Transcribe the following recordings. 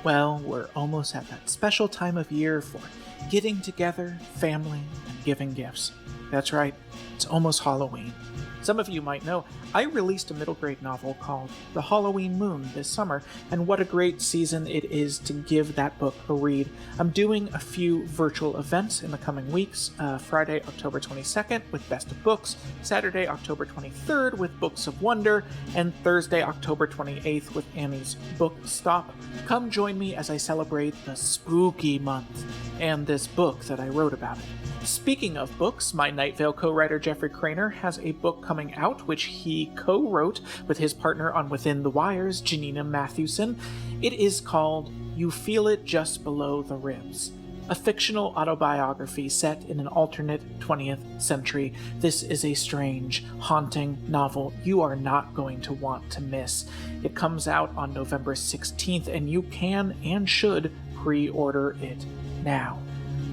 Well, we're almost at that special time of year for getting together, family, and giving gifts. That's right, it's almost Halloween. Some of you might know, I released a middle grade novel called The Halloween Moon this summer, and what a great season it is to give that book a read. I'm doing a few virtual events in the coming weeks, Friday, October 22nd with Best of Books, Saturday, October 23rd with Books of Wonder, and Thursday, October 28th with Annie's Book Stop. Come join me as I celebrate the spooky month and this book that I wrote about it. Speaking of books, my Night Vale co-writer Jeffrey Craner has a book coming out which he co-wrote with his partner on Within the Wires, Janina Matthewson. It is called You Feel It Just Below the Ribs, a fictional autobiography set in an alternate 20th century. This is a strange, haunting novel you are not going to want to miss. It comes out on November 16th, and you can and should pre-order it now.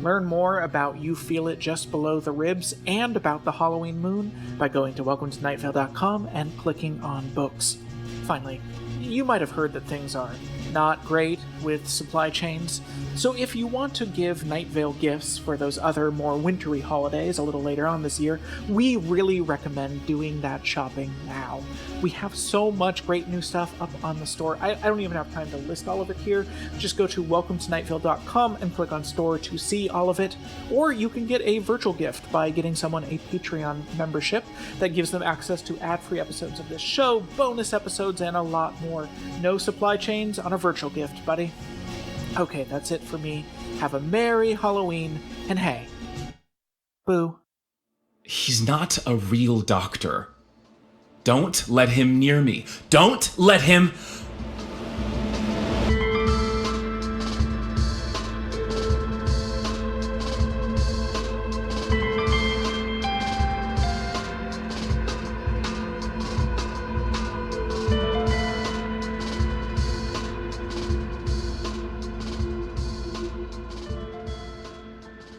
Learn more about You Feel It Just Below the Ribs and about the Halloween Moon by going to welcometonightvale.com and clicking on books. Finally, you might have heard that things are not great with supply chains, so if you want to give Night Vale gifts for those other more wintry holidays a little later on this year, we really recommend doing that shopping now. We have so much great new stuff up on the store. I don't even have time to list all of it here. Just go to welcometonightvale.com and click on store to see all of it. Or you can get a virtual gift by getting someone a Patreon membership that gives them access to ad-free episodes of this show, bonus episodes, and a lot more. No supply chains on a virtual gift, buddy. Okay, that's it for me. Have a merry Halloween, and hey, boo. He's not a real doctor. Don't let him near me. Don't let him...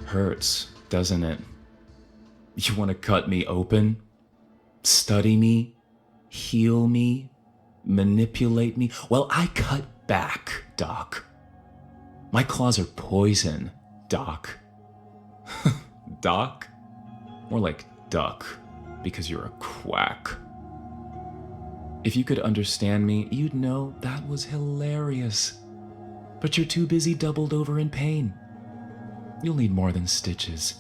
Hurts, doesn't it? You want to cut me open? Study me? Heal me? Manipulate me? Well, I cut back, Doc. My claws are poison, Doc. Doc? More like duck, because you're a quack. If you could understand me, you'd know that was hilarious. But you're too busy doubled over in pain. You'll need more than stitches.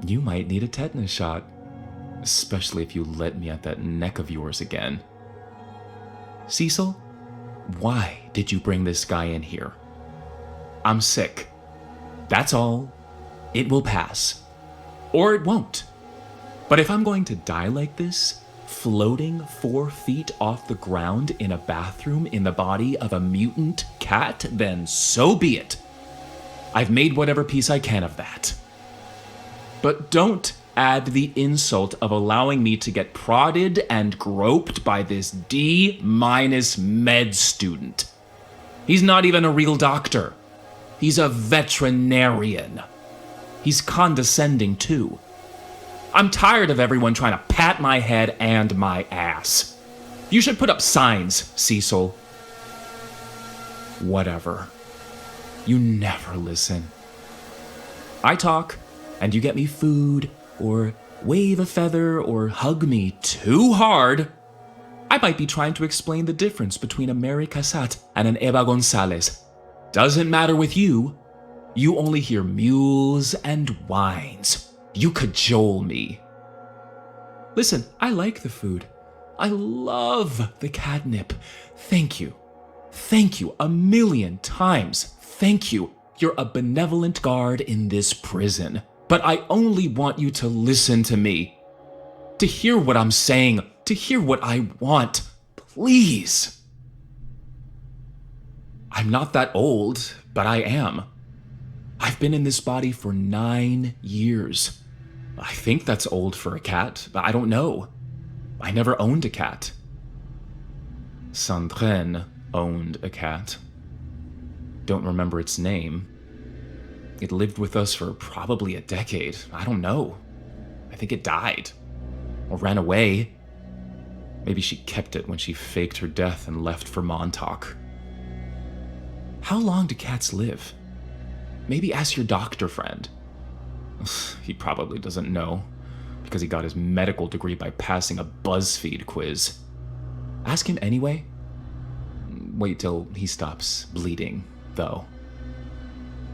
You might need a tetanus shot, especially if you let me at that neck of yours again. Cecil, why did you bring this guy in here? I'm sick. That's all. It will pass. Or it won't. But if I'm going to die like this, floating 4 feet off the ground in a bathroom in the body of a mutant cat, then so be it. I've made whatever peace I can of that. But don't add the insult of allowing me to get prodded and groped by this D- med student. He's not even a real doctor. He's a veterinarian. He's condescending too. I'm tired of everyone trying to pat my head and my ass. You should put up signs, Cecil. Whatever. You never listen. I talk, and you get me food, or wave a feather, or hug me too hard. I might be trying to explain the difference between a Mary Cassatt and an Eva Gonzalez. Doesn't matter with you. You only hear mews and whines. You cajole me. Listen, I like the food. I love the catnip. Thank you. Thank you 1,000,000 times. Thank you. You're a benevolent guard in this prison. But I only want you to listen to me. To hear what I'm saying. To hear what I want. Please. I'm not that old, but I am. I've been in this body for 9 years. I think that's old for a cat, but I don't know. I never owned a cat. Sandrine owned a cat. Don't remember its name. It lived with us for probably a decade. I don't know. I think it died. Or ran away. Maybe she kept it when she faked her death and left for Montauk. How long do cats live? Maybe ask your doctor friend. He probably doesn't know, because he got his medical degree by passing a BuzzFeed quiz. Ask him anyway. Wait till he stops bleeding, though.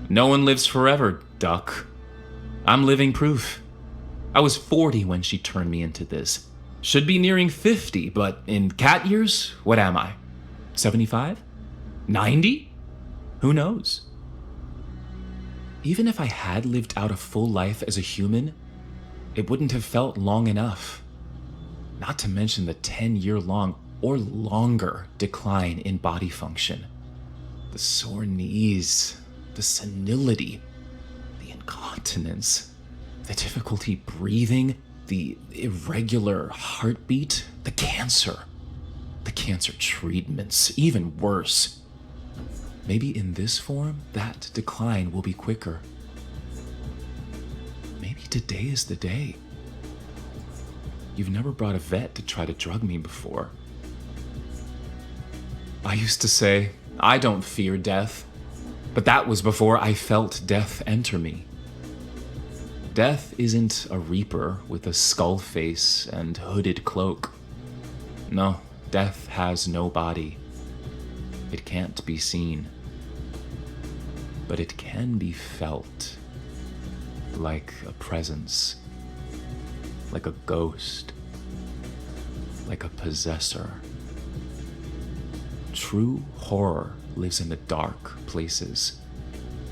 No one lives forever, duck. I'm living proof. I was 40 when she turned me into this. Should be nearing 50, but in cat years, what am I? 75? 90? Who knows? Even if I had lived out a full life as a human, it wouldn't have felt long enough. Not to mention the 10-year-long or longer decline in body function. The sore knees, the senility, the incontinence, the difficulty breathing, the irregular heartbeat, the cancer treatments, even worse. Maybe in this form, that decline will be quicker. Maybe today is the day. You've never brought a vet to try to drug me before. I used to say, I don't fear death, but that was before I felt death enter me. Death isn't a reaper with a skull face and hooded cloak. No, death has no body. It can't be seen. But it can be felt. Like a presence. Like a ghost. Like a possessor. True horror lives in the dark places,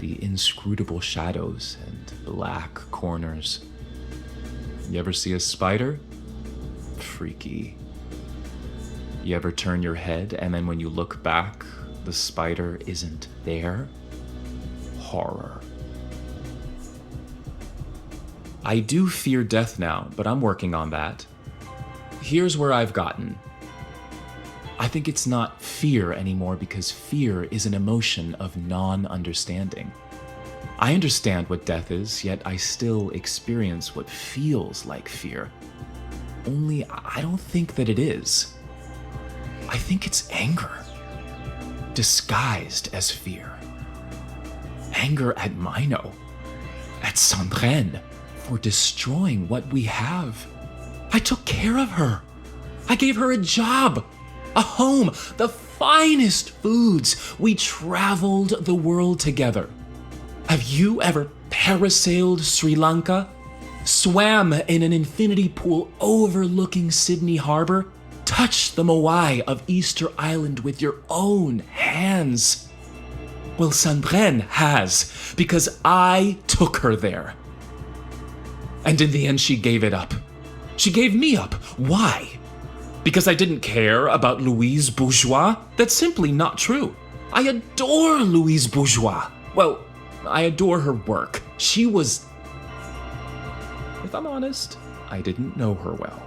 the inscrutable shadows and black corners. You ever see a spider? Freaky. You ever turn your head and then when you look back, the spider isn't there? Horror. I do fear death now, but I'm working on that. Here's where I've gotten. I think it's not fear anymore because fear is an emotion of non-understanding. I understand what death is, yet I still experience what feels like fear. Only I don't think that it is. I think it's anger, disguised as fear. Anger at Mino, at Sandrine, for destroying what we have. I took care of her. I gave her a job, a home, the finest foods. We traveled the world together. Have you ever parasailed Sri Lanka? Swam in an infinity pool overlooking Sydney Harbor? Touched the moai of Easter Island with your own hands? Well, Sandrine has, because I took her there. And in the end, she gave it up. She gave me up. Why? Because I didn't care about Louise Bourgeois? That's simply not true. I adore Louise Bourgeois. Well, I adore her work. She was... If I'm honest, I didn't know her well.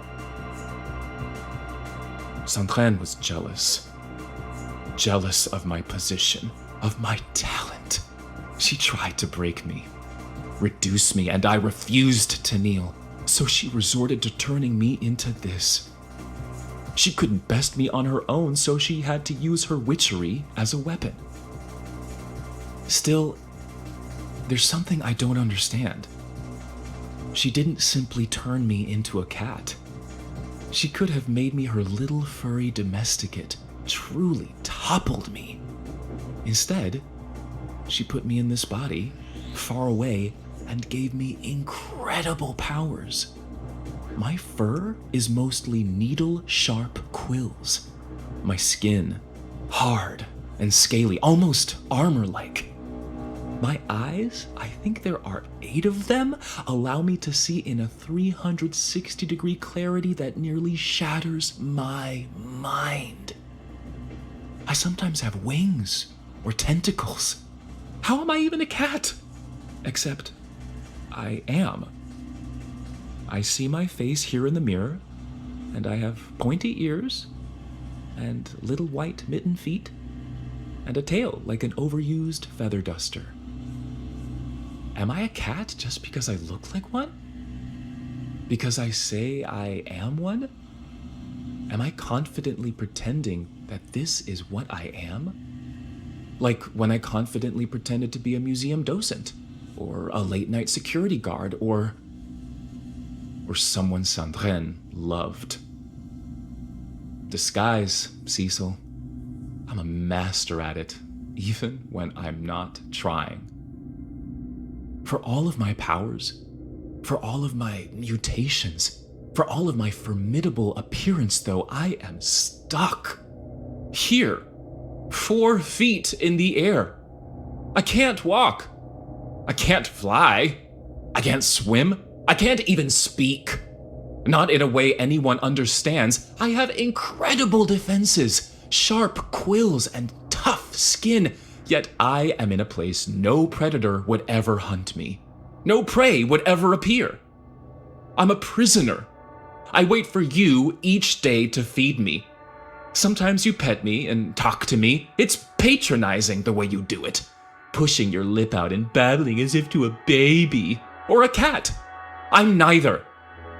Sandrine was jealous. Jealous of my position, of my talent. She tried to break me, reduce me, and I refused to kneel. So she resorted to turning me into this. She couldn't best me on her own, so she had to use her witchery as a weapon. Still, there's something I don't understand. She didn't simply turn me into a cat. She could have made me her little furry domesticate, truly toppled me. Instead, she put me in this body, far away, and gave me incredible powers. My fur is mostly needle-sharp quills. My skin, hard and scaly, almost armor-like. My eyes, I think there are 8 of them, allow me to see in a 360-degree clarity that nearly shatters my mind. I sometimes have wings or tentacles. How am I even a cat? Except I am. I see my face here in the mirror, and I have pointy ears, and little white mitten feet, and a tail like an overused feather duster. Am I a cat just because I look like one? Because I say I am one? Am I confidently pretending that this is what I am? Like when I confidently pretended to be a museum docent, or a late-night security guard, or someone Sandrine loved. Disguise, Cecil. I'm a master at it, even when I'm not trying. For all of my powers, for all of my mutations, for all of my formidable appearance, though, I am stuck. Here, 4 feet in the air. I can't walk. I can't fly. I can't swim. I can't even speak. Not in a way anyone understands. I have incredible defenses, sharp quills, and tough skin, yet I am in a place no predator would ever hunt me. No prey would ever appear. I'm a prisoner. I wait for you each day to feed me. Sometimes you pet me and talk to me. It's patronizing the way you do it, pushing your lip out and babbling as if to a baby or a cat. I'm neither.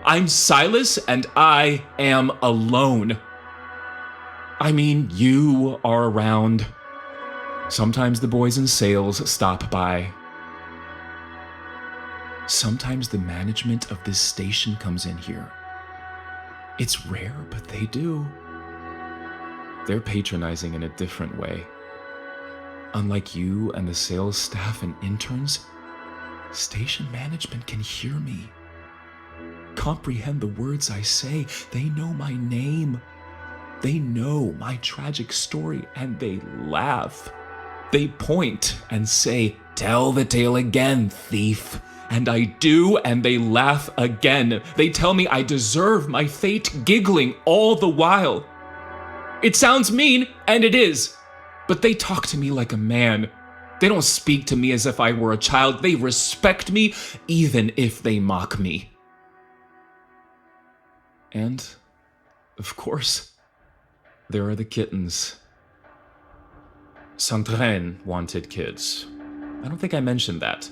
I'm Silas, and I am alone. I mean, you are around. Sometimes the boys in sales stop by. Sometimes the management of this station comes in here. It's rare, but they do. They're patronizing in a different way. Unlike you and the sales staff and interns, station management can hear me, comprehend the words I say. They know my name. They know my tragic story, and they laugh. They point and say, "Tell the tale again, thief." And I do, and they laugh again. They tell me I deserve my fate, giggling all the while. It sounds mean, and it is, but they talk to me like a man. They don't speak to me as if I were a child. They respect me, even if they mock me. And, of course, there are the kittens. Sandrine wanted kids. I don't think I mentioned that.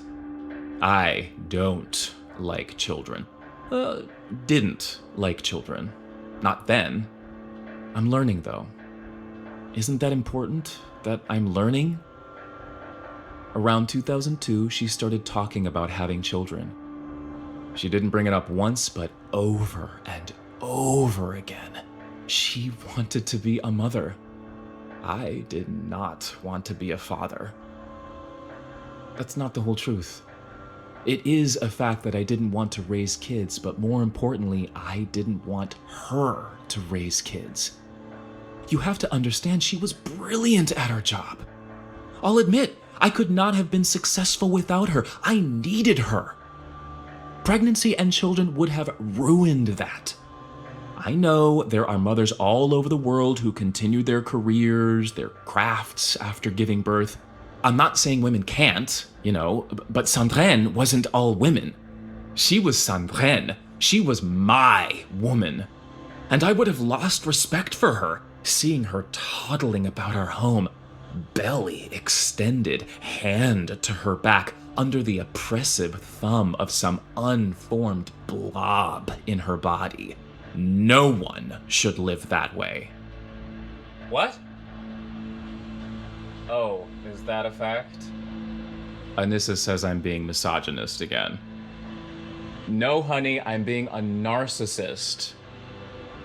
I don't like children. Didn't like children. Not then. I'm learning, though. Isn't that important, that I'm learning? Around 2002, she started talking about having children. She didn't bring it up once, but over and over again. She wanted to be a mother. I did not want to be a father. That's not the whole truth. It is a fact that I didn't want to raise kids, but more importantly, I didn't want her to raise kids. You have to understand, she was brilliant at her job. I'll admit, I could not have been successful without her. I needed her. Pregnancy and children would have ruined that. I know there are mothers all over the world who continue their careers, their crafts after giving birth. I'm not saying women can't, but Sandrine wasn't all women. She was Sandrine. She was my woman. And I would have lost respect for her, seeing her toddling about our home, belly extended, hand to her back, under the oppressive thumb of some unformed blob in her body. No one should live that way. What? Oh, is that a fact? Anissa says I'm being misogynist again. No, honey, I'm being a narcissist.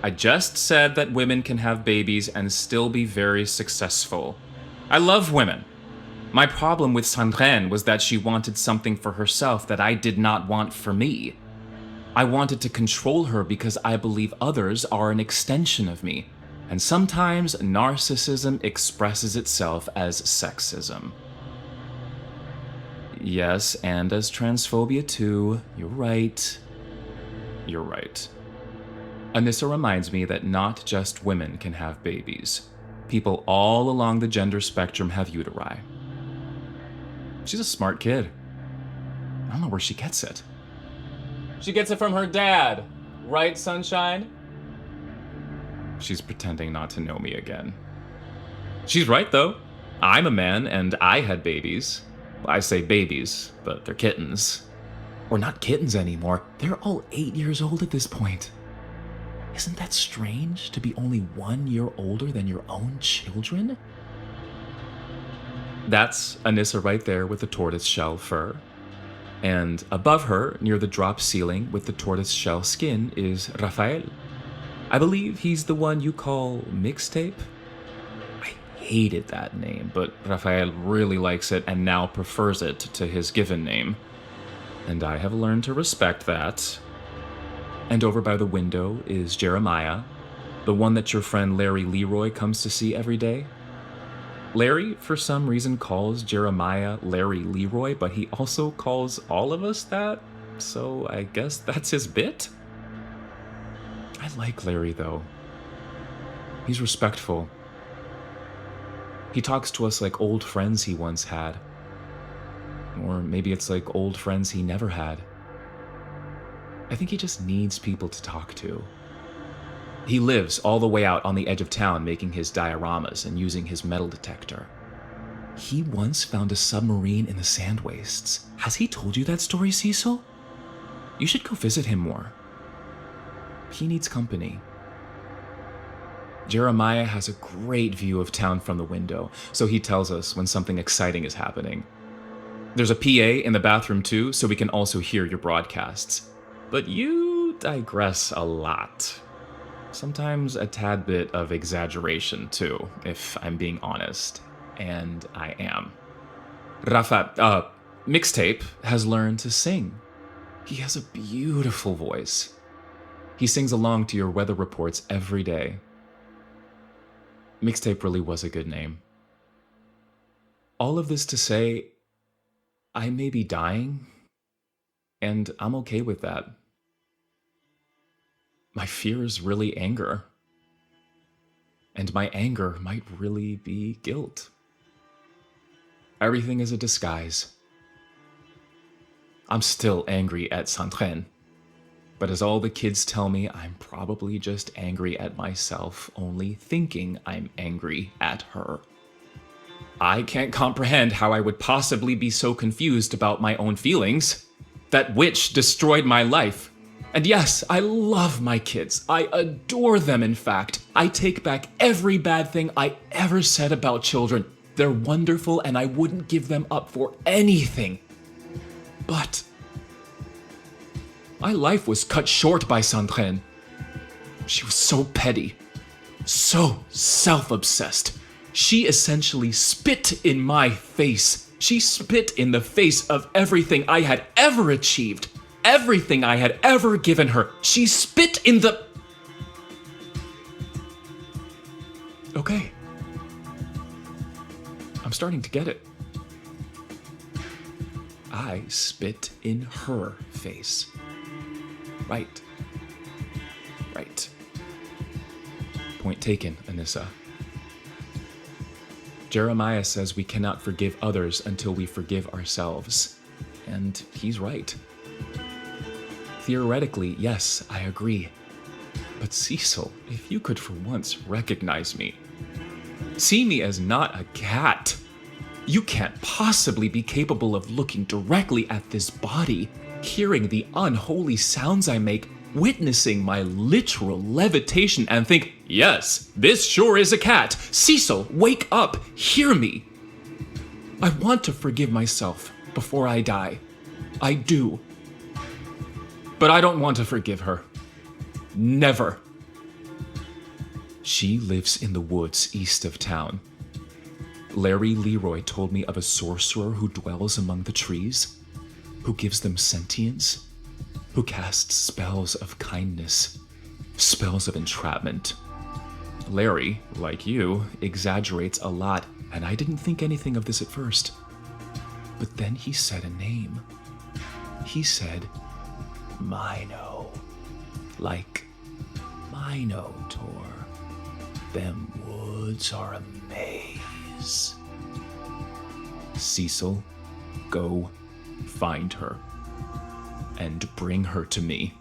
I just said that women can have babies and still be very successful. I love women. My problem with Sandrine was that she wanted something for herself that I did not want for me. I wanted to control her because I believe others are an extension of me. And sometimes narcissism expresses itself as sexism. Yes, and as transphobia too. You're right. You're right. Anissa reminds me that not just women can have babies. People all along the gender spectrum have uteri. She's a smart kid. I don't know where she gets it. She gets it from her dad. Right, sunshine? She's pretending not to know me again. She's right, though. I'm a man, and I had babies. I say babies, but they're kittens. Or not kittens anymore. They're all 8 years old at this point. Isn't that strange, to be only 1 year older than your own children? That's Anissa right there with the tortoise shell fur. And above her, near the drop ceiling with the tortoise shell skin, is Rafael. I believe he's the one you call Mixtape? I hated that name, but Rafael really likes it and now prefers it to his given name. And I have learned to respect that. And over by the window is Jeremiah, the one that your friend Larry Leroy comes to see every day. Larry, for some reason, calls Jeremiah Larry Leroy, but he also calls all of us that, so I guess that's his bit? I like Larry, though. He's respectful. He talks to us like old friends he once had. Or maybe it's like old friends he never had. I think he just needs people to talk to. He lives all the way out on the edge of town making his dioramas and using his metal detector. He once found a submarine in the sand wastes. Has he told you that story, Cecil? You should go visit him more. He needs company. Jeremiah has a great view of town from the window, so he tells us when something exciting is happening. There's a PA in the bathroom too, so we can also hear your broadcasts. But you digress a lot. Sometimes a tad bit of exaggeration too, if I'm being honest. And I am. Mixtape has learned to sing. He has a beautiful voice. He sings along to your weather reports every day. Mixtape really was a good name. All of this to say, I may be dying, and I'm okay with that. My fear is really anger. And my anger might really be guilt. Everything is a disguise. I'm still angry at Sandrine. But as all the kids tell me, I'm probably just angry at myself, only thinking I'm angry at her. I can't comprehend how I would possibly be so confused about my own feelings. That witch destroyed my life. And yes, I love my kids. I adore them, in fact. I take back every bad thing I ever said about children. They're wonderful, and I wouldn't give them up for anything. But my life was cut short by Sandrine. She was so petty, so self-obsessed. She essentially spit in my face. She spit in the face of everything I had ever achieved, everything I had ever given her. She spit in the... Okay. I'm starting to get it. I spit in her face. Right. Right. Point taken, Anissa. Jeremiah says we cannot forgive others until we forgive ourselves. And he's right. Theoretically, yes, I agree. But Cecil, if you could for once recognize me. See me as not a cat. You can't possibly be capable of looking directly at this body, hearing the unholy sounds I make, witnessing my literal levitation, and think, yes, this sure is a cat. Cecil, wake up, hear me. I want to forgive myself before I die. I do. But I don't want to forgive her. Never. She lives in the woods east of town. Larry Leroy told me of a sorcerer who dwells among the trees, who gives them sentience, who casts spells of kindness, spells of entrapment. Larry, like you, exaggerates a lot, and I didn't think anything of this at first. But then he said a name. He said, Mino. Like, Minotaur. Them woods are a maze. Cecil, go find her. And bring her to me.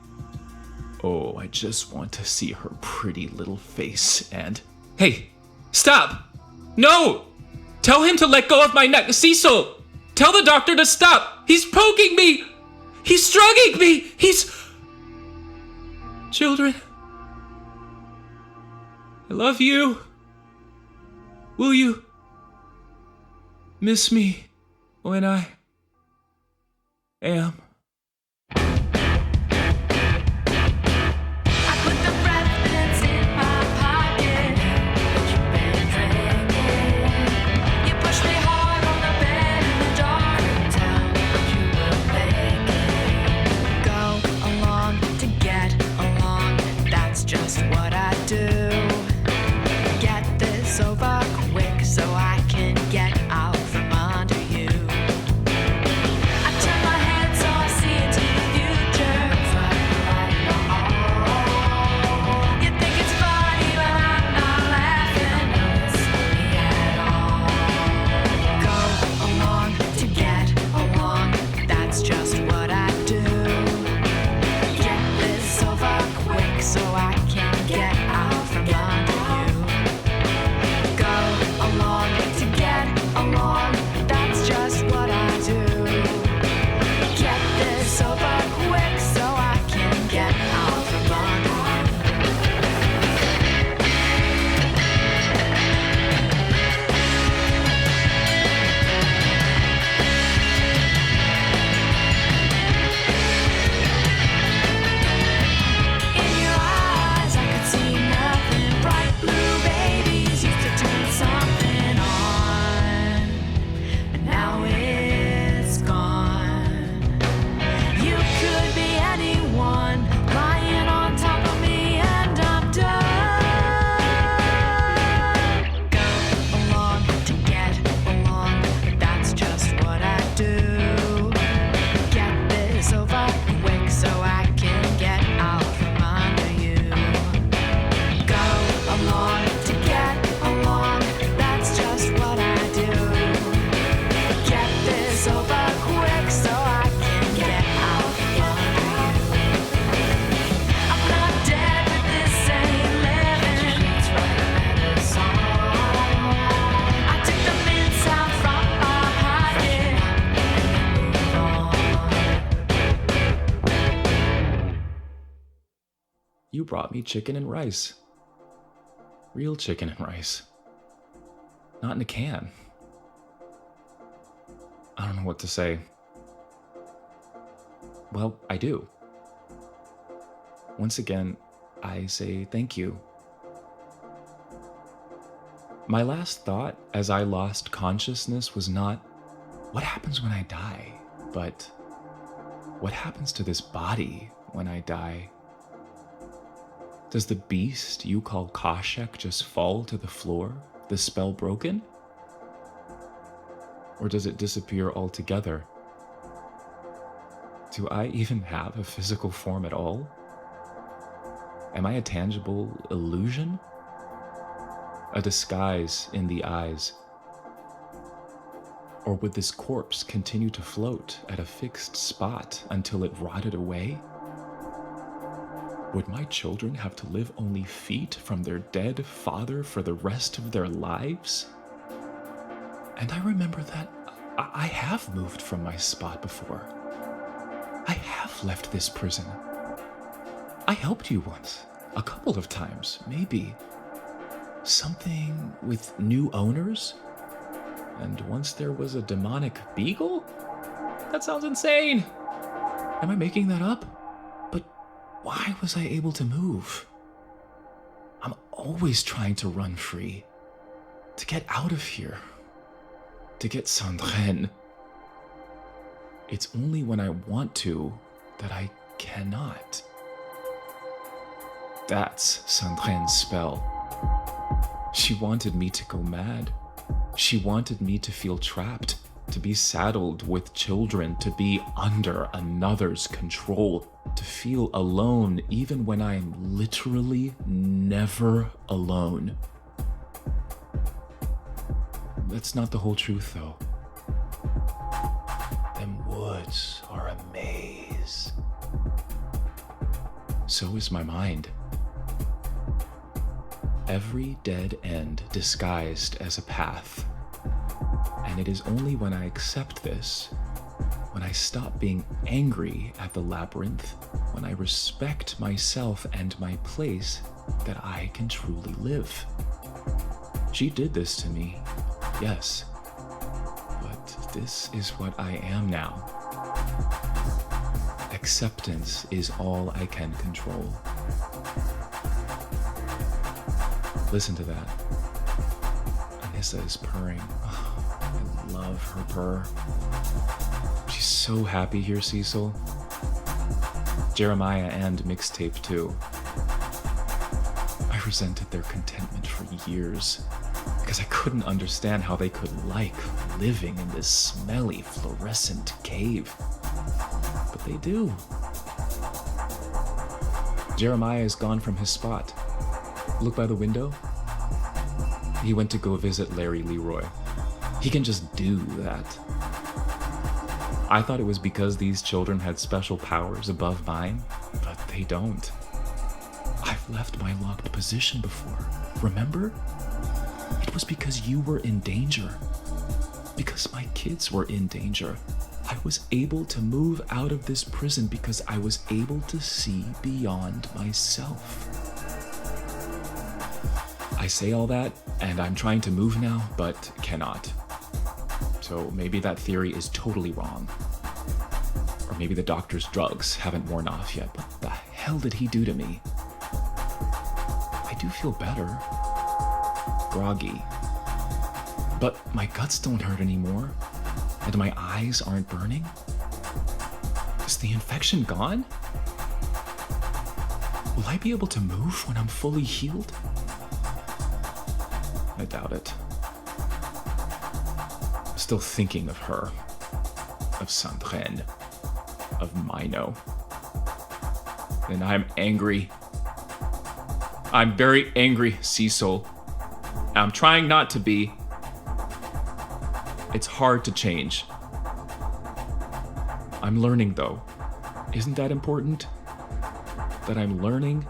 Oh, I just want to see her pretty little face and... Hey, stop! No! Tell him to let go of my neck. Cecil! Tell the doctor to stop! He's poking me! He's struggling me! He's... Children, I love you. Will you miss me when I am. You brought me chicken and rice. Real chicken and rice. Not in a can. I don't know what to say. Well, I do. Once again, I say thank you. My last thought as I lost consciousness was not, what happens when I die? But, what happens to this body when I die? Does the beast you call Koshek just fall to the floor, the spell broken? Or does it disappear altogether? Do I even have a physical form at all? Am I a tangible illusion? A disguise in the eyes? Or would this corpse continue to float at a fixed spot until it rotted away? Would my children have to live only feet from their dead father for the rest of their lives? And I remember that I have moved from my spot before. I have left this prison. I helped you once, a couple of times, maybe. Something with new owners? And once there was a demonic beagle? That sounds insane! Am I making that up? But why was I able to move? I'm always trying to run free. To get out of here. To get Sandrine. It's only when I want to that I cannot. That's Sandrine's spell. She wanted me to go mad. She wanted me to feel trapped, to be saddled with children, to be under another's control, to feel alone even when I'm literally never alone. That's not the whole truth, though. Them woods are a maze. So is my mind. Every dead end disguised as a path. And it is only when I accept this, when I stop being angry at the labyrinth, when I respect myself and my place, that I can truly live. She did this to me, yes. this is what I am now. Acceptance is all I can control. Listen to that. Anissa is purring. Oh, I love her purr. She's so happy here, Cecil. Jeremiah and Mixtape too. I resented their contentment for years because I couldn't understand how they could like living in this smelly, fluorescent cave. But they do. Jeremiah is gone from his spot. Look by the window. He went to go visit Larry Leroy. He can just do that. I thought it was because these children had special powers above mine, but they don't. I've left my locked position before, remember? It was because you were in danger. Because my kids were in danger. I was able to move out of this prison because I was able to see beyond myself. I say all that, and I'm trying to move now, but cannot. So maybe that theory is totally wrong. Or maybe the doctor's drugs haven't worn off yet. What the hell did he do to me? I do feel better. Groggy. But my guts don't hurt anymore. And my eyes aren't burning. Is the infection gone? Will I be able to move when I'm fully healed? I doubt it. I'm still thinking of her, of Sandrine, of Mino. And I'm angry. I'm very angry, Cecil. I'm trying not to be. It's hard to change. I'm learning, though. Isn't that important? That I'm learning?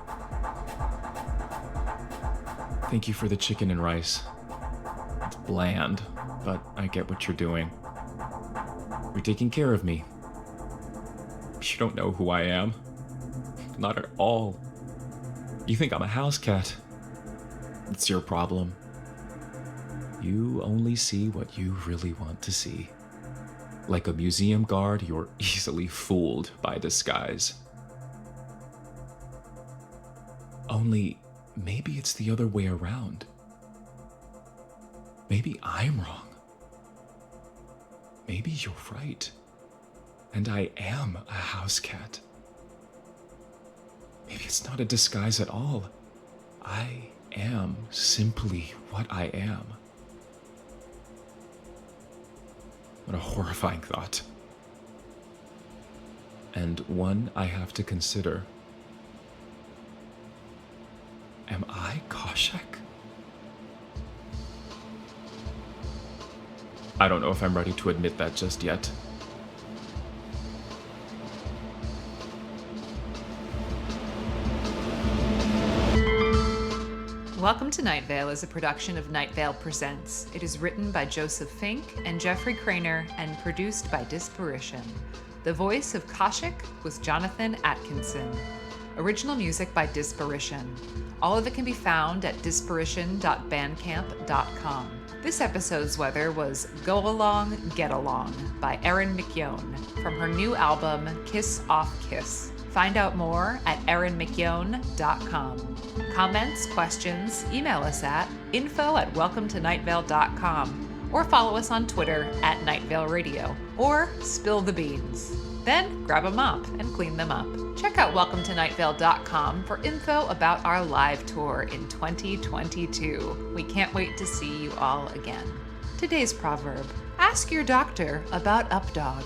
Thank you for the chicken and rice. It's bland, but I get what you're doing. You're taking care of me. You don't know who I am. Not at all. You think I'm a house cat. It's your problem. You only see what you really want to see. Like a museum guard, you're easily fooled by disguise. Only, maybe it's the other way around. Maybe I'm wrong. Maybe you're right. And I am a house cat. Maybe it's not a disguise at all. I am simply what I am. What a horrifying thought. And one I have to consider. Am I Koshek? I don't know if I'm ready to admit that just yet. Welcome to Night Vale is a production of Night Vale Presents. It is written by Joseph Fink and Jeffrey Craner and produced by Disparition. The voice of Koshek was Jonathan Atkinson. Original music by Disparition. All of it can be found at disparition.bandcamp.com. This episode's weather was Go Along, Get Along by Erin McYone from her new album Kiss Off Kiss. Find out more at erinmcyown.com. Comments, questions, email us at info@welcometonightvale.com or follow us on Twitter at Night Vale Radio or spill the beans. Then grab a mop and clean them up. Check out welcometonightvale.com for info about our live tour in 2022. We can't wait to see you all again. Today's proverb: ask your doctor about Updog.